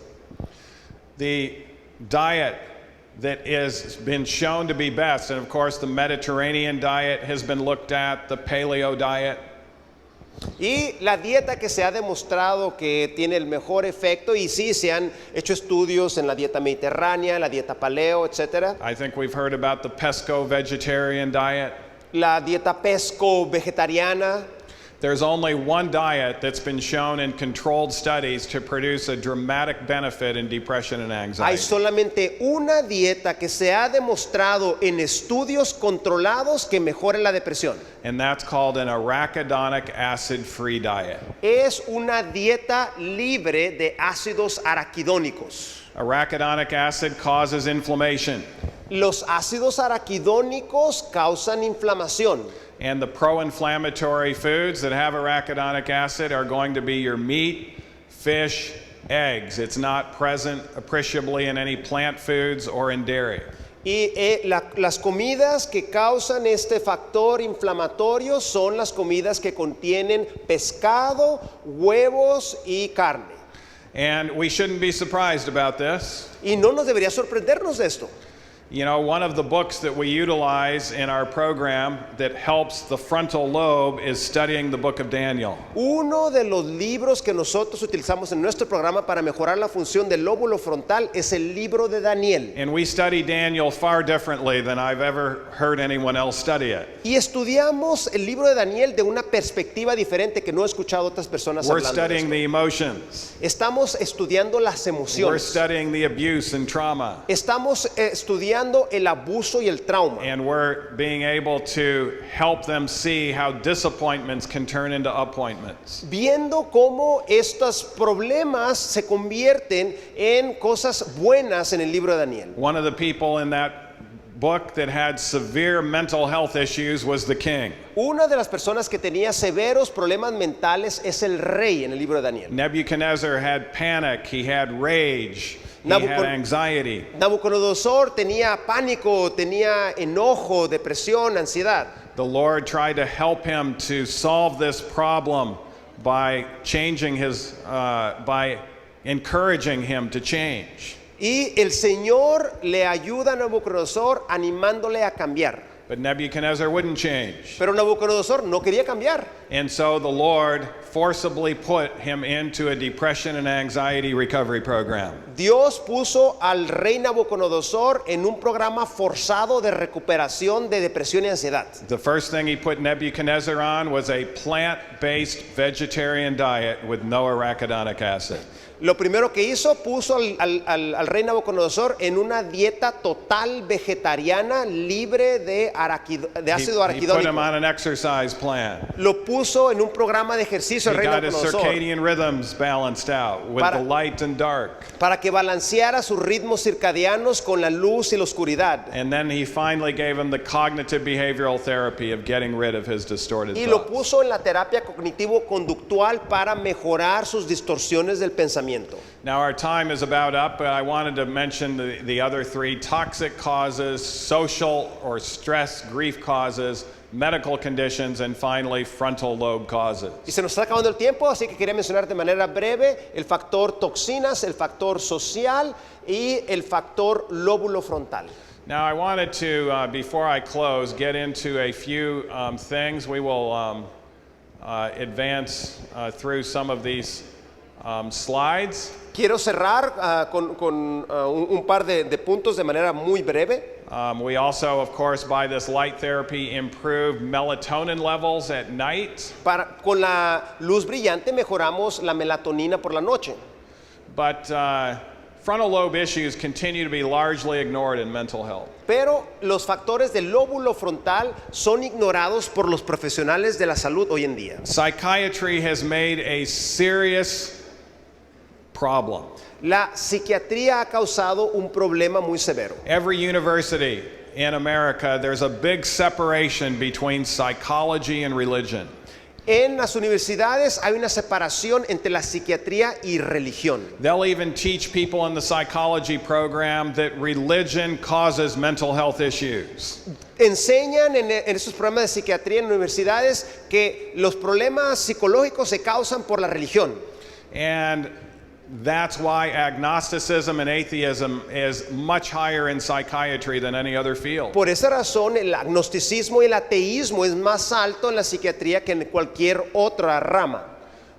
The diet that has been shown to be best, and of course the Mediterranean diet has been looked at, the paleo diet. Y la dieta que se ha demostrado que tiene el mejor efecto, y sí, se han hecho estudios en la dieta mediterránea, la dieta paleo, etc. I think we've heard about the pesco vegetarian diet. La dieta pesco vegetariana. There's only one diet that's been shown in controlled studies to produce a dramatic benefit in depression and Hay anxiety. solamente una dieta que se ha demostrado en estudios controlados que mejora la depresión. And that's called an arachidonic acid-free diet. Es una dieta libre de ácidos araquidónicos. Arachidonic acid causes inflammation, Los ácidos araquidónicos causan inflamación. and the pro-inflammatory foods that have arachidonic acid are going to be your meat, fish, eggs. It's not present appreciably in any plant foods or in dairy. Y las comidas que causan este factor inflamatorio son las comidas que contienen pescado, huevos y carne. And we shouldn't be surprised about this. Y no nos debería sorprendernos de esto. You know, one of the books that we utilize in our program that helps the frontal lobe is studying the book of Daniel. Uno de los libros que nosotros utilizamos en nuestro programa para mejorar la función del lóbulo frontal es el libro de Daniel. And we study Daniel far differently than I've ever heard anyone else study it. Y estudiamos el libro de Daniel de una perspectiva diferente que no he escuchado otras personas We're hablando de studying esto. the emotions. Estamos estudiando las We're emociones. studying the abuse and trauma. Estamos estudiando el abuso y el trauma. And we're being able to help them see how disappointments can turn into appointments. Viendo cómo estos problemas se convierten en cosas buenas en el libro de Daniel. One of the people in that book that had severe mental health issues was the king. Una de las personas que tenía severos problemas mentales es el rey en el libro de Daniel. Nebuchadnezzar had panic, he had rage, he had anxiety. Nabucodonosor tenía pánico, tenía enojo, depresión, ansiedad. The Lord tried to help him to solve this problem by by encouraging him to change. Y el Señor le ayuda a Nabucodonosor animándole a cambiar. But Nebuchadnezzar wouldn't change. Pero Nabucodonosor no quería cambiar. And so the Lord forcibly put him into a depression and anxiety recovery program. Dios puso al rey Nabucodonosor en un programa forzado de recuperación de depresión y ansiedad. The first thing he put Nebuchadnezzar on was a plant-based vegetarian diet with no arachidonic acid. Lo primero que hizo, puso al rey Nabucodonosor en una dieta total vegetariana libre de ácido He put him araquidónico. on an exercise plan. Lo puso en un programa de ejercicio He el rey got his Nabucodonosor circadian rhythms balanced out with Para- the light and dark. para que balanceara sus ritmos circadianos con la luz y la oscuridad. And then he finally gave him the cognitive behavioral therapy of getting rid of his distorted Y lo thoughts. puso en la terapia cognitivo-conductual para mejorar sus distorsiones del pensamiento. Now our time is about up, but I wanted to mention the other three: toxic causes, social or stress, grief causes, medical conditions, and finally frontal lobe causes. Y se nos está acabando el tiempo, así que quería mencionar de manera breve el factor toxinas, el factor social y el factor lóbulo frontal. Now I wanted to, before I close, get into a few things. We will advance through some of these slides. Quiero cerrar con un par de puntos de manera muy breve. We also, of course, by this light therapy, improve melatonin levels at night. Con la luz brillante mejoramos la melatonina por la noche. But frontal lobe issues continue to be largely ignored in mental health. Pero los factores del lóbulo frontal son ignorados por los profesionales de la salud hoy en día. Psychiatry has made a serious problem. La psiquiatría ha causado un problema muy severo. Every university in America, there's a big separation between psychology and religion. En las universidades hay una separación entre la psiquiatría y religión. They'll even teach people in the psychology program that religion causes mental health issues. Enseñan en esos programas de psiquiatría en universidades que los problemas psicológicos se causan por la religión. And that's why agnosticism and atheism is much higher in psychiatry than any other field. Por esa razón el agnosticismo y el ateísmo es más alto en la psiquiatría que en cualquier otra rama.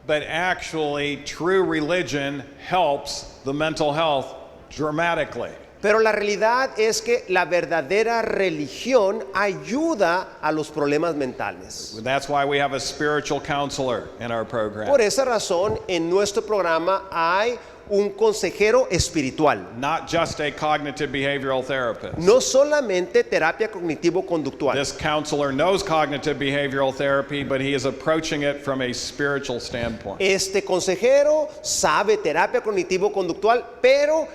But actually, true religion helps the mental health dramatically. Pero la realidad es que la verdadera religión ayuda a los problemas mentales. That's why we have a spiritual counselor in our program. Por esa razón, en nuestro programa hay un consejero espiritual. Not just a cognitive behavioral therapist. No solamente terapia cognitivo-conductual. This counselor knows cognitive behavioral therapy, but he is approaching it from a spiritual standpoint. Este consejero sabe terapia cognitivo-conductual, pero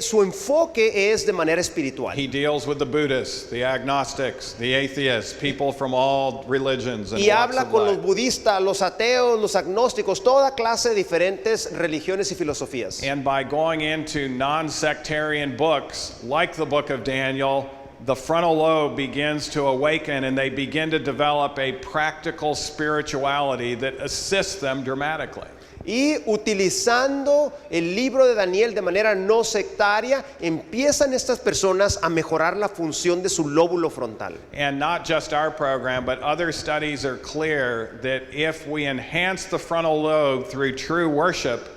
su enfoque es de manera espiritual. He deals with the Buddhists, the agnostics, the atheists, people from all religions and Y walks habla of con los life. budistas, los ateos, los agnósticos, toda clase de diferentes religiones y filosofías. And by going into non-sectarian books like the book of Daniel, the frontal lobe begins to awaken and they begin to develop a practical spirituality that assists them dramatically. Y utilizando el libro de Daniel de manera no sectaria, empiezan estas personas a mejorar la función de su lóbulo frontal. And not just our program, but other studies are clear that if we enhance the frontal lobe through true worship,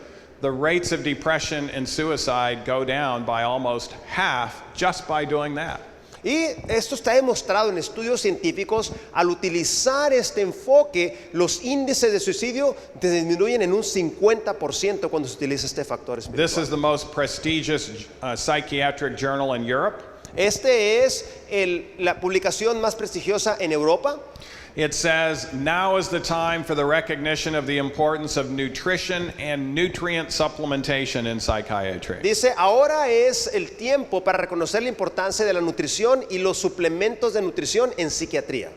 the rates of depression and suicide go down by almost half just by doing that. Y esto está demostrado en estudios científicos. Al utilizar este enfoque, los índices de suicidio disminuyen en un 50% cuando se utiliza este factor This espiritual. is the most prestigious psychiatric journal in Europe. Este es la publicación más prestigiosa en Europa. It says, now is the time for the recognition of the importance of nutrition and nutrient supplementation in psychiatry. Dice, ahora es el tiempo para reconocer la importancia de la nutrición y los suplementos de nutrición en psiquiatría.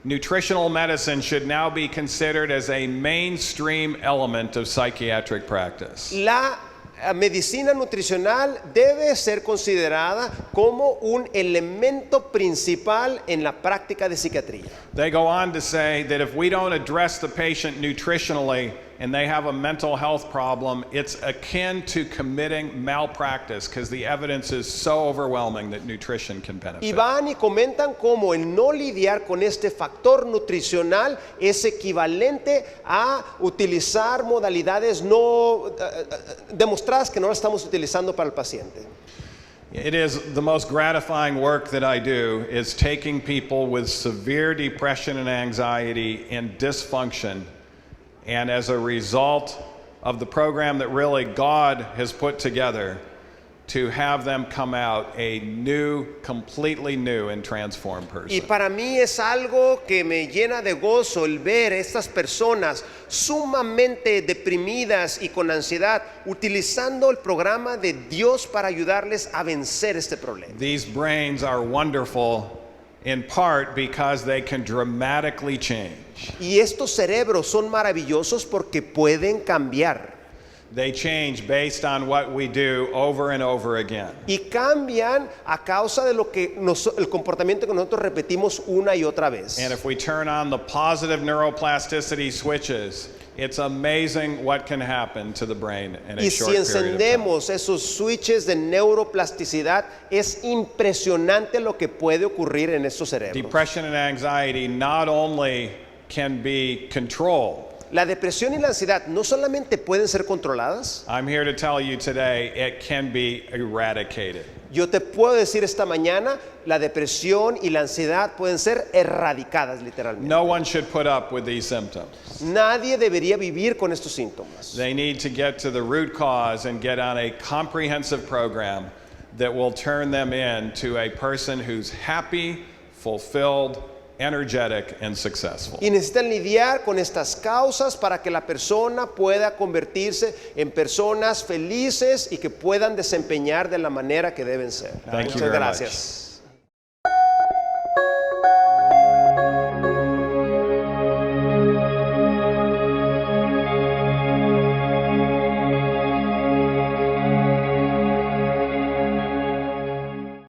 Nutritional medicine should now be considered as a mainstream element of psychiatric practice. La medicina nutricional debe ser considerada como un elemento principal en la práctica de psiquiatría. They go on to say that if we don't address the patient nutritionally and they have a mental health problem, it's akin to committing malpractice because the evidence is so overwhelming that nutrition can benefit. Y van y comentan cómo el no lidiar con este factor nutricional es equivalente a utilizar modalidades no demostradas que no las estamos utilizando para el paciente. It is the most gratifying work that I do is taking people with severe depression and anxiety and dysfunction, and as a result of the program that really God has put together, to have them come out a new, completely new and transformed person. Y para mí es algo que me llena de gozo el ver estas personas sumamente deprimidas y con ansiedad utilizando el programa de Dios para ayudarles a vencer este problema. These brains are wonderful in part because they can dramatically change. Y estos cerebros son maravillosos porque pueden cambiar. They change based on what we do over and over again. Y cambian a causa de lo que el comportamiento que nosotros repetimos una y otra vez. And if we turn on the positive neuroplasticity switches, it's amazing what can happen to the brain in a Y short si period of time. encendemos esos switches de neuroplasticidad, es impresionante lo que puede ocurrir en estos cerebros. Depression and anxiety not only can be controlled. La depresión y la ansiedad no solamente pueden ser controladas. I'm here to tell you today it can be eradicated. Yo te puedo decir esta mañana, la depresión y la ansiedad pueden ser erradicadas literalmente. No one should put up with these symptoms. Nadie debería vivir con estos síntomas. They need to get to the root cause and get on a comprehensive program that will turn them into a person who's happy, fulfilled, energetic, and successful. Y necesitan lidiar con estas causas para que la persona pueda convertirse en personas felices y que puedan desempeñar de la manera que deben ser. Thank you Muchas very gracias.